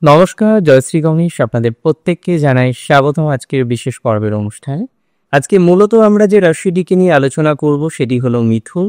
নমস্কার, জয়শ্রী গণেশ আপনাদের প্রত্যেককে জানাই স্বাগতম আজকের বিশেষ পর্বের অনুষ্ঠানে। আজকে মূলত আমরা যে রাশিটিকে নিয়ে আলোচনা করব সেটি হলো মিথুন।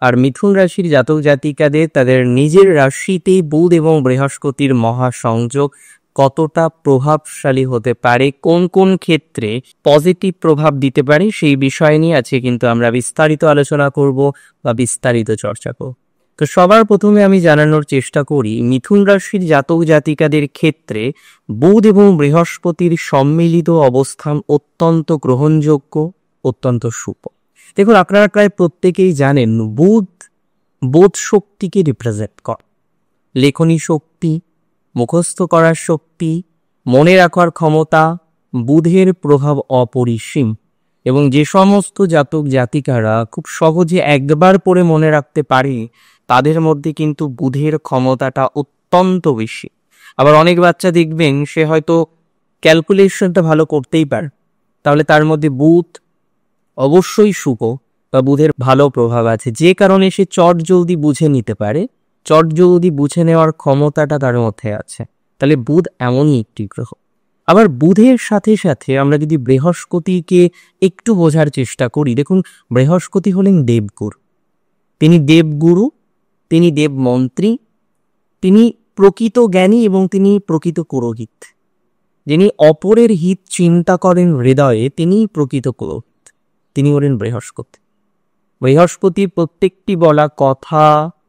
আর মিথুন রাশির জাতক জাতিকাদের তাদের নিজের রাশিতেই বুধ এবং বৃহস্পতির মহাসংযোগ কতটা প্রভাবশালী হতে পারে, কোন কোন ক্ষেত্রে পজিটিভ প্রভাব দিতে পারে সেই বিষয় নিয়ে আজকে কিন্তু আমরা বিস্তারিত আলোচনা করব বা বিস্তারিত চর্চা করব। তো সবার প্রথমে আমি জানানোর চেষ্টা করি মিথুন রাশির জাতক জাতিকাদের ক্ষেত্রে বুধ এবং বৃহস্পতির সম্মিলিত অবস্থান অত্যন্ত গ্রহণযোগ্য, অত্যন্ত শুভ। দেখুন, আপনারা প্রায় প্রত্যেকেই জানেন বুধ বোধ শক্তিকে রিপ্রেজেন্ট করে। লেখনী শক্তি, মুখস্থ করার শক্তি, মনে রাখার ক্ষমতা, বুধের প্রভাব অপরিসীম। এবং যে সমস্ত জাতক জাতিকারা খুব সহজে একবার পড়ে মনে রাখতে পারে তাদের মধ্যে কিন্তু বুধের ক্ষমতাটা অত্যন্ত বেশি। আবার অনেক বাচ্চা দেখবেন সে হয়তো ক্যালকুলেশনটা ভালো করতেই পারে, তাহলে তার মধ্যে বুধ অবশ্যই শুভ বা বুধের ভালো প্রভাব আছে, যে কারণে সে চট জলদি বুঝে নিতে পারে, চট জলদি বুঝে নেওয়ার ক্ষমতাটা তার মধ্যে আছে। তাহলে বুধ এমনই একটি গ্রহ। আবার বুধের সাথে সাথে আমরা যদি বৃহস্পতিকে একটু বোঝার চেষ্টা করি, দেখুন বৃহস্পতি হলেন দেবগুরু। তিনি দেবগুরু, তিনি দেবমন্ত্রী, তিনি প্রকৃত জ্ঞানী এবং তিনি প্রকৃত পুরোহিত। যিনি অপরের হিত চিন্তা করেন হৃদয়ে, তিনি প্রকৃত পুরোহিত, তিনি হলেন বৃহস্পতি। বৃহস্পতি প্রত্যেকটি বলা কথা,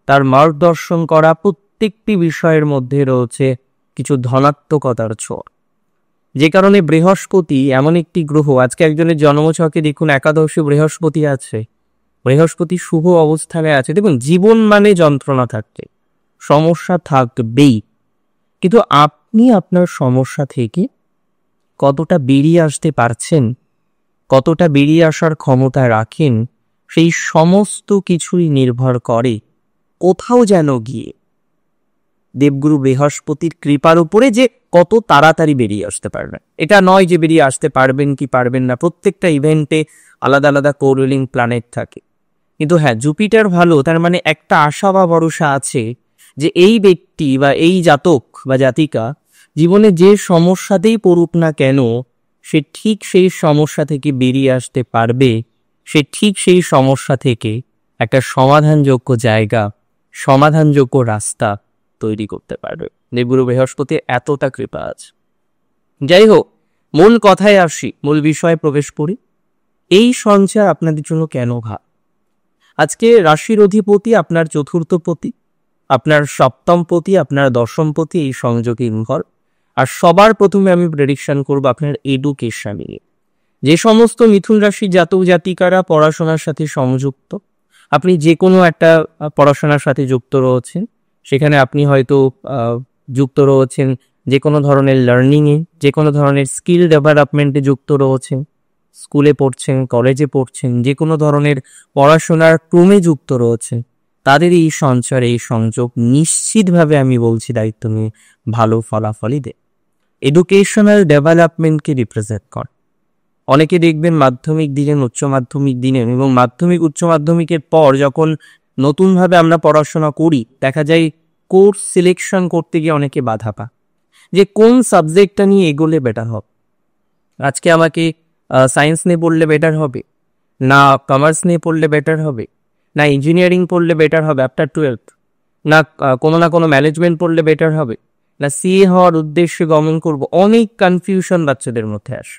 তার মার্গদর্শন করা প্রত্যেকটি বিষয়ের মধ্যে রয়েছে কিছু ধনাত্মকতার ছোঁয়া, যে কারণে বৃহস্পতি এমন একটি গ্রহ। আজকে একজনের জন্মছকে দেখুন একাদশে বৃহস্পতি আছে, বৃহস্পতি শুভ অবস্থানে আছে। দেখুন, জীবন মানে যন্ত্রণা থাকতে, সমস্যা থাকবেই, কিন্তু আপনি আপনার সমস্যা থেকে কতটা বেরিয়ে আসতে পারছেন, কতটা বেরিয়ে আসার ক্ষমতা রাখেন, সেই সমস্ত কিছুই নির্ভর করে কোথাও যেন গিয়ে দেবগুরু বৃহস্পতির কৃপার উপরে যে কত তাড়াতাড়ি বেরিয়ে আসতে পারবেন। এটা নয় যে বেরিয়ে আসতে পারবেন কি পারবেন না, প্রত্যেকটা ইভেন্টে আলাদা আলাদা কোরুলিং প্ল্যানেট থাকে। কিন্তু হ্যাঁ, জুপিটার ভালো, তার মানে একটা আশা বা ভরসা আছে যে এই ব্যক্তি বা এই জাতক বা জাতিকা জীবনে যে সমস্যাতেই পড়ুক না কেন, সে ঠিক সেই সমস্যা থেকে বেরিয়ে আসতে পারবে, সে ঠিক সেই সমস্যা থেকে একটা সমাধানযোগ্য জায়গা, সমাধানযোগ্য রাস্তা তৈরি করতে পারবে। দেবগুরু বৃহস্পতি এতটা কৃপা আছে। যাই হোক, মূল কথায় আসি, মূল বিষয়ে প্রবেশ করি। এই সঞ্চার আপনাদের জন্য কেন ভালো? আজকে রাশির অধিপতি আপনার চতুর্থ পতি, আপনার সপ্তম পতি, আপনার দশম পতি, এই সংযোগে নির্ভর। আর সবার প্রথমে আমি প্রেডিকশন করব আপনার এডুকেশন নিয়ে। যে সমস্ত মিথুন রাশির জাতক জাতিকারা পড়াশোনার সাথে সংযুক্ত, আপনি যে কোনো একটা পড়াশোনার সাথে যুক্ত রয়েছেন, সেখানে আপনি হয়তো যুক্ত রয়েছেন যে কোনো ধরনের লার্নিংয়ে, যে কোনো ধরনের স্কিল ডেভেলপমেন্টে যুক্ত রয়েছেন, স্কুলে পড়ছেন, কলেজে পড়ছেন, যে কোনো ধরনের পড়াশোনার ক্রমে যুক্ত রয়েছে, তাদের এই সঞ্চার, এই সংযোগ নিশ্চিতভাবে আমি বলছি দায়িত্ব নিয়ে ভালো ফলাফলই দেয়। এডুকেশনাল ডেভেলপমেন্টকে রিপ্রেজেন্ট করে। অনেকে দেখবেন মাধ্যমিক দিলেন, উচ্চ মাধ্যমিক দিলেন, এবং মাধ্যমিক উচ্চ মাধ্যমিকের পর যখন নতুনভাবে আমরা পড়াশোনা করি, দেখা যায় কোর্স সিলেকশন করতে গিয়ে অনেকে বাধা পায় যে কোন সাবজেক্টটা নিয়ে এগোলে বেটার হবে। আজকে আমাকে সায়েন্স নিয়ে পড়লে বেটার হবে, না কমার্স নিয়ে পড়লে বেটার হবে, না ইঞ্জিনিয়ারিং পড়লে বেটার হবে আফটার 12th, না কোনো ম্যানেজমেন্ট পড়লে বেটার হবে, না সিএ হওয়ার উদ্দেশ্যে গমন করব। অনেক কনফিউশন বাচ্চাদের মধ্যে আসে।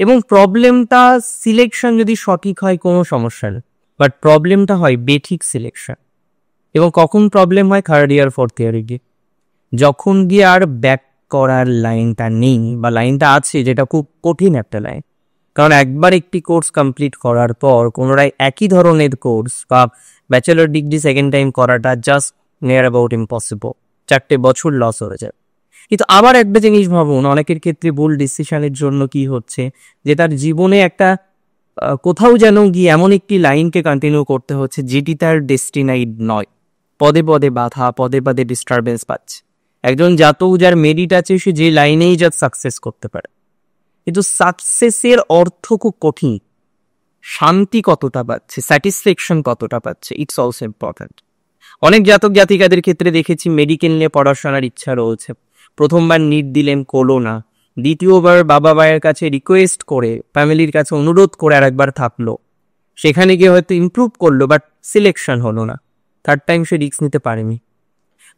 এবং প্রবলেমটা সিলেকশন যদি সঠিক হয় কোনো সমস্যা নেই, বাট প্রবলেমটা হয় বেঠিক সিলেকশন। এবং কখন প্রবলেম হয়? থার্ড ইয়ার ফোর্থ ইয়ারে গিয়ে, যখন গিয়ে আর ব্যাক করার লাইনটা নেই, বা লাইনটা আছে যেটা খুব কঠিন একটা লাইন। কারণ একবার একটি কোর্স কমপ্লিট করার পর পুনরায় একই ধরনের কোর্স বা ব্যাচেলর ডিগ্রি সেকেন্ড টাইম করাটা জাস্ট নিয়ার অ্যাবাউট ইম্পসিবল। 4 বছর লস হয়ে যায়। কিন্তু আবার একটা জিনিস ভাবুন, অনেকের ক্ষেত্রে ভুল ডিসিশনের জন্য কি হচ্ছে, যে তার জীবনে একটা কোথাও যেন গিয়ে এমন একটি লাইনকে কন্টিনিউ করতে হচ্ছে যেটি তার ডেস্টিনাইড নয়। পদে পদে বাধা, পদে পদে ডিস্টারবেন্স পাচ্ছে। একজন জাতক যার মেরিট আছে, সে যে লাইনেই যা সাকসেস করতে পারে, কিন্তু সাকসেসের অর্থ খুব কঠিন। শান্তি কতটা পাচ্ছে, স্যাটিসফ্যাকশন কতটা পাচ্ছে, ইটস অলসো ইম্পর্ট্যান্ট। অনেক জাতক জাতিকাদের ক্ষেত্রে দেখেছি মেডিকেল নিয়ে পড়াশোনার ইচ্ছা রয়েছে, প্রথমবার নিট দিলেন, করলো না, দ্বিতীয়বার বাবা মায়ের কাছে রিকোয়েস্ট করে, ফ্যামিলির কাছে অনুরোধ করে আরেকবার থাকলো, সেখানে গিয়ে হয়তো ইমপ্রুভ করলো, বাট সিলেকশন হলো না, থার্ড টাইম সে রিস্ক নিতে পারেনি।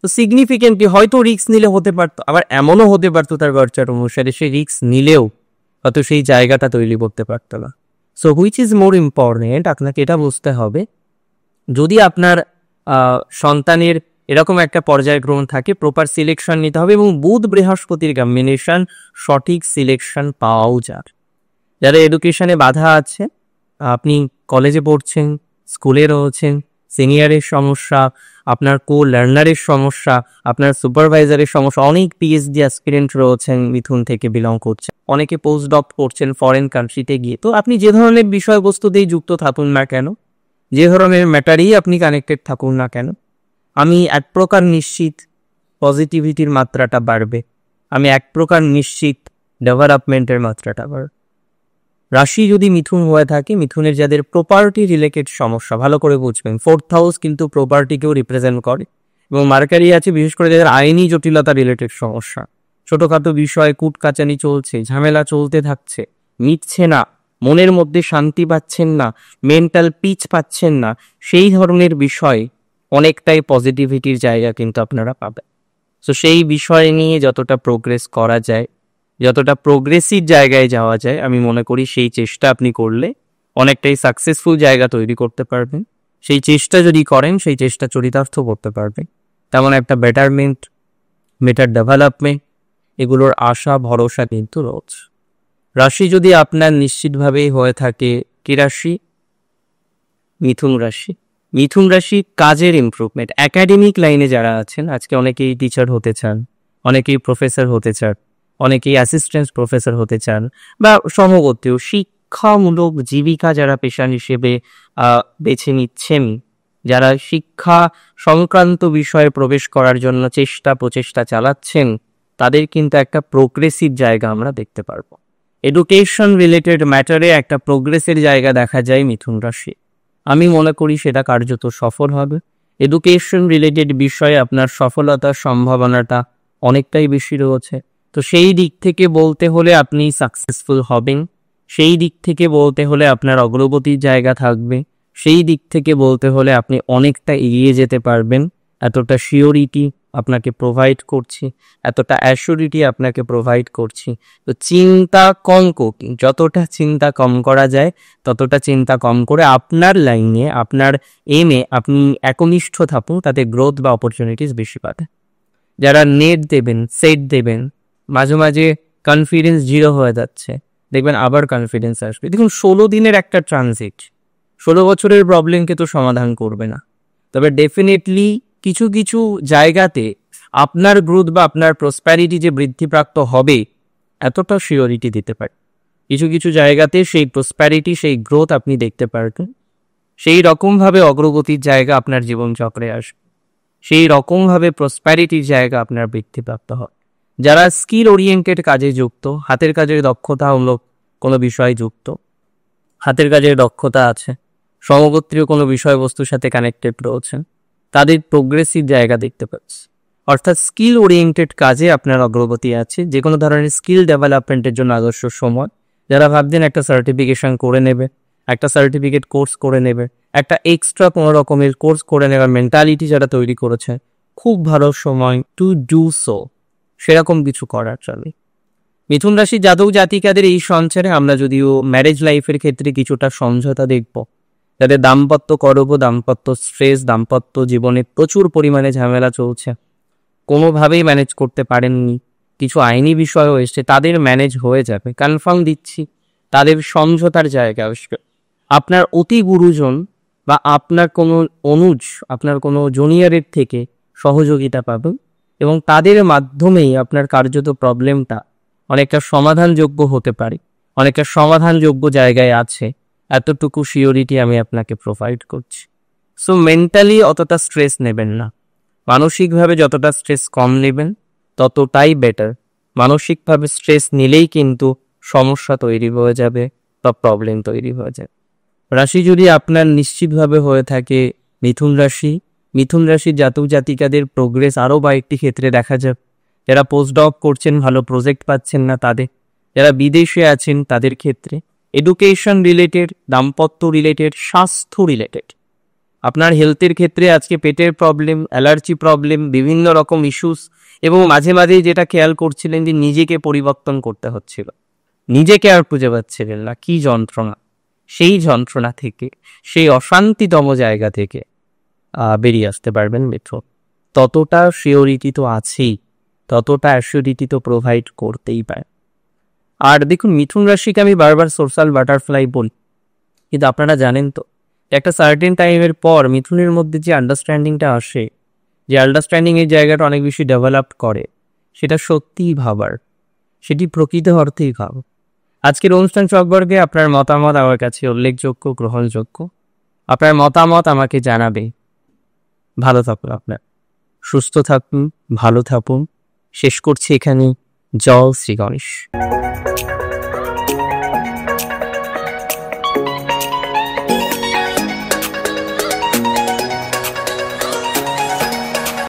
তো সিগনিফিকেন্টলি হয়তো রিস্ক নিলে হতে পারতো, আবার এমনও হতে পারতো তার গড়চার অনুসারে সে রিস্ক নিলেও হয়তো সেই জায়গাটা তৈরি করতে পারতো না। So which is more important, আপনাকে এটা বুঝতে হবে, যদি আপনার সন্তানের এরকম একটা পর্যায়ক্রম থাকে, প্রপার সিলেকশন নিতে হবে এবং বুধ বৃহস্পতির কম্বিনেশন, সঠিক সিলেকশন পাওয়াও যার। যারা এডুকেশনে বাধা আছে, আপনি কলেজে পড়ছেন, স্কুলে রয়েছেন, সিনিয়রের সমস্যা, আপনার কো লার্নারের সমস্যা, আপনার সুপারভাইজারের সমস্যা, অনেক পিএইচডি অ্যাসপিরেন্ট রয়েছেন মিথুন থেকে বিলং করছেন, অনেকে পোস্ট ডক করছেন ফরেন কান্ট্রিতে গিয়ে। তো আপনি যে ধরনের বিষয়বস্তুতেই যুক্ত থাকুন না কেন, যে ধরনের ম্যাটারেই আপনি কানেক্টেড থাকুন না কেন, আমি এক প্রকার নিশ্চিত পজিটিভিটির মাত্রাটা বাড়বে, আমি এক প্রকার নিশ্চিত ডেভেলপমেন্টের মাত্রাটা বাড়বে। রাশি যদি মিথুন হয়ে থাকে, মিথুনের যাদের প্রপার্টি রিলেটেড সমস্যা, ভালো করে বুঝবেন, 4th হাউস কিন্তু প্রপার্টিকেও রিপ্রেজেন্ট করে এবং মার্কারি আছে, বিশেষ করে যাদের আইনি জটিলতা রিলেটেড সমস্যা, ছোটোখাটো বিষয়ে কুটকাচানি চলছে, ঝামেলা চলতে থাকছে, মিটছে না, মনের মধ্যে শান্তি পাচ্ছেন না, মেন্টাল পিচ পাচ্ছেন না, সেই ধরনের বিষয় অনেকটাই পজিটিভিটির জায়গা কিন্তু আপনারা পাবেন। সো সেই বিষয় নিয়ে যতটা প্রোগ্রেস করা যায়, যতটা প্রোগ্রেসিভ জায়গায় যাওয়া যায়, আমি মনে করি সেই চেষ্টা আপনি করলে অনেকটাই সাকসেসফুল জায়গা তৈরি করতে পারবেন। সেই চেষ্টা যদি করেন, সেই চেষ্টা চরিতার্থ করতে পারবেন, তেমন একটা বেটারমেন্ট, বেটার ডেভেলপমেন্ট, এগুলোর আশা ভরসা কিন্তু রয়েছে। রাশি যদি আপনার নিশ্চিতভাবেই হয়ে থাকে কি রাশি? মিথুন রাশি। মিথুন রাশি কাজের ইমপ্রুভমেন্ট, একাডেমিক লাইনে যারা আছেন, আজকে অনেকেই টিচার হতে চান, অনেকেই প্রফেসর হতে চান, অনেকেই অ্যাসিস্ট্যান্ট প্রফেসর হতে চান, বা সমগতীয় শিক্ষামূলক জীবিকা যারা পেশা হিসেবে বেছে নিচ্ছেন, যারা শিক্ষা সংক্রান্ত বিষয়ে প্রবেশ করার জন্য প্রচেষ্টা চালাচ্ছেন, তাদের কিন্তু একটা প্রোগ্রেসিভ জায়গা আমরা দেখতে পারবো। এডুকেশন রিলেটেড ম্যাটারে একটা প্রোগ্রেসের জায়গা দেখা যায় মিথুন রাশি। আমি মনে করি সেটা কার্যত সফল হবে। এডুকেশন রিলেটেড বিষয়ে আপনার সফলতার সম্ভাবনাটা অনেকটাই বেশি রয়েছে। তো সেই দিক থেকে বলতে হলে আপনি সাকসেসফুল হবেন, সেই দিক থেকে বলতে হলে আপনার অগ্রগতির জায়গা থাকবে, সেই দিক থেকে বলতে হলে আপনি অনেকটা এগিয়ে যেতে পারবেন। এতটা শিওরিটি আপনাকে প্রোভাইড করছি, এতটা অ্যাসিওরিটি আপনাকে প্রোভাইড করছি। তো চিন্তা কম করুন, যতটা চিন্তা কম করা যায় ততটা চিন্তা কম করে আপনার লাইনে, আপনার এমে আপনি একনিষ্ঠ থাকুন, তাতে গ্রোথ বা অপরচুনিটিস বেশি পাবেন। যারা নেট দেবেন, সেট দেবেন, মাঝে মাঝে কনফিডেন্স জিরো হয়ে যাচ্ছে, দেখবেন আবার কনফিডেন্স আসবে। দেখুন 16 দিনের একটা ট্রানজিট 16 বছরের প্রবলেমকে তো সমাধান করবে না, তবে ডেফিনেটলি কিছু কিছু জায়গাতে আপনার গ্রোথ বা আপনার প্রসপ্যারিটি যে বৃদ্ধিপ্রাপ্ত হবে, এতটা শিওরিটি দিতে পারে। কিছু কিছু জায়গাতে সেই প্রসপ্যারিটি, সেই গ্রোথ আপনি দেখতে পারবেন, সেই রকমভাবে অগ্রগতির জায়গা আপনার জীবনচক্রে আসবে, সেই রকমভাবে প্রসপ্যারিটির জায়গা আপনার বৃদ্ধিপ্রাপ্ত হয়। যারা স্কিল ওরিয়েন্টেড কাজে যুক্ত, হাতের কাজের দক্ষতামূলক কোনো বিষয়ে যুক্ত, হাতের কাজের দক্ষতা আছে, সমগোত্রীয় কোনো বিষয়বস্তুর সাথে কানেক্টেড রয়েছেন, তাদের প্রোগ্রেসিভ জায়গা দেখতে পাচ্ছি। অর্থাৎ স্কিল ওরিয়েন্টেড কাজে আপনার অগ্রগতি আছে, যে কোনো ধরনের স্কিল ডেভেলপমেন্টের জন্য আদর্শ সময়। যারা ভাবছেন একটা সার্টিফিকেশন করে নেবে, একটা সার্টিফিকেট কোর্স করে নেবে, একটা এক্সট্রা কোনো রকমের কোর্স করে নেওয়ার মেন্টালিটি যারা তৈরি করেছে, খুব ভালো সময় টু ডু সো, সেরকম কিছু করার চলে। মিথুন রাশি জাতক জাতিকাদের এই সঞ্চারে আমরা যদিও ম্যারেজ লাইফের ক্ষেত্রে কিছুটা সমঝোতা দেখব, যাদের দাম্পত্য করব, দাম্পত্য স্ট্রেস, দাম্পত্য জীবনে প্রচুর পরিমাণে ঝামেলা চলছে, কোনোভাবেই ম্যানেজ করতে পারেননি, কিছু আইনি বিষয়ও এসছে, তাদের ম্যানেজ হয়ে যাবে, কনফার্ম দিচ্ছি। তাদের সমঝোতার জায়গা আসবে। আপনার অতি গুরুজন বা আপনার কোনো অনুজ, আপনার কোনো জুনিয়রের থেকে সহযোগিতা পাবেন এবং তাদের মাধ্যমেই আপনার কার্যত প্রবলেমটা অনেকটা সমাধানযোগ্য হতে পারে, অনেকটা সমাধানযোগ্য জায়গায় আছে, এতটুকু শিওরিটি আমি আপনাকে প্রোভাইড করছি। সো মেন্টালি অতটা স্ট্রেস নেবেন না, মানসিকভাবে যতটা স্ট্রেস কম নেবেন ততটাই বেটার। মানসিকভাবে স্ট্রেস নিলেই কিন্তু সমস্যা তৈরি হয়ে যাবে বা প্রবলেম তৈরি হয়ে যাবে। রাশি যদি আপনার নিশ্চিতভাবে হয়ে থাকে মিথুন রাশি, মিথুন রাশির জাতক জাতিকাদের প্রোগ্রেস আরও কয়েকটি ক্ষেত্রে দেখা যাবে। যারা পোস্টডক করছেন ভালো প্রজেক্ট পাচ্ছেন না তাদের, যারা বিদেশে আছেন তাদের ক্ষেত্রে, এডুকেশন রিলেটেড, দাম্পত্য রিলেটেড, স্বাস্থ্য রিলেটেড, আপনার হেলথের ক্ষেত্রে আজকে পেটের প্রবলেম, অ্যালার্জি প্রবলেম, বিভিন্ন রকম ইস্যুস, এবং মাঝে মাঝেই যেটা খেয়াল করছিলেন যে নিজেকে পরিবর্তন করতে হচ্ছিল, নিজেকে আর খুঁজে পাচ্ছিলেন না, কি যন্ত্রণা, সেই যন্ত্রণা থেকে, সেই অশান্তিতম জায়গা থেকে বেরিয়ে আসতে পারবেন মিথুন। ততটা শিওরিটি তো আছেই, ততটা অ্যাসিওরিটি তো প্রোভাইড করতেই পারে। আর দেখুন, মিথুন রাশিকে আমি বারবার সোশ্যাল বাটারফ্লাই বলি, কিন্তু আপনারা জানেন তো একটা সার্টেন টাইমের পর মিথুনের মধ্যে যে আন্ডারস্ট্যান্ডিংটা আসে, যে আন্ডারস্ট্যান্ডিংয়ের জায়গাটা অনেক বেশি ডেভেলপ করে, সেটা সত্যিই ভাবার, সেটি প্রকৃত অর্থেই ভাব। আজকের অনুষ্ঠান সম্পর্কে আপনার মতামত আমার কাছে উল্লেখযোগ্য, গ্রহণযোগ্য। আপনার মতামত আমাকে জানাবে। ভালো থাকুন, আপনার সুস্থ থাকুন, ভালো থাকুন। শেষ করছি এখানে। জয় শ্রী গণেশ।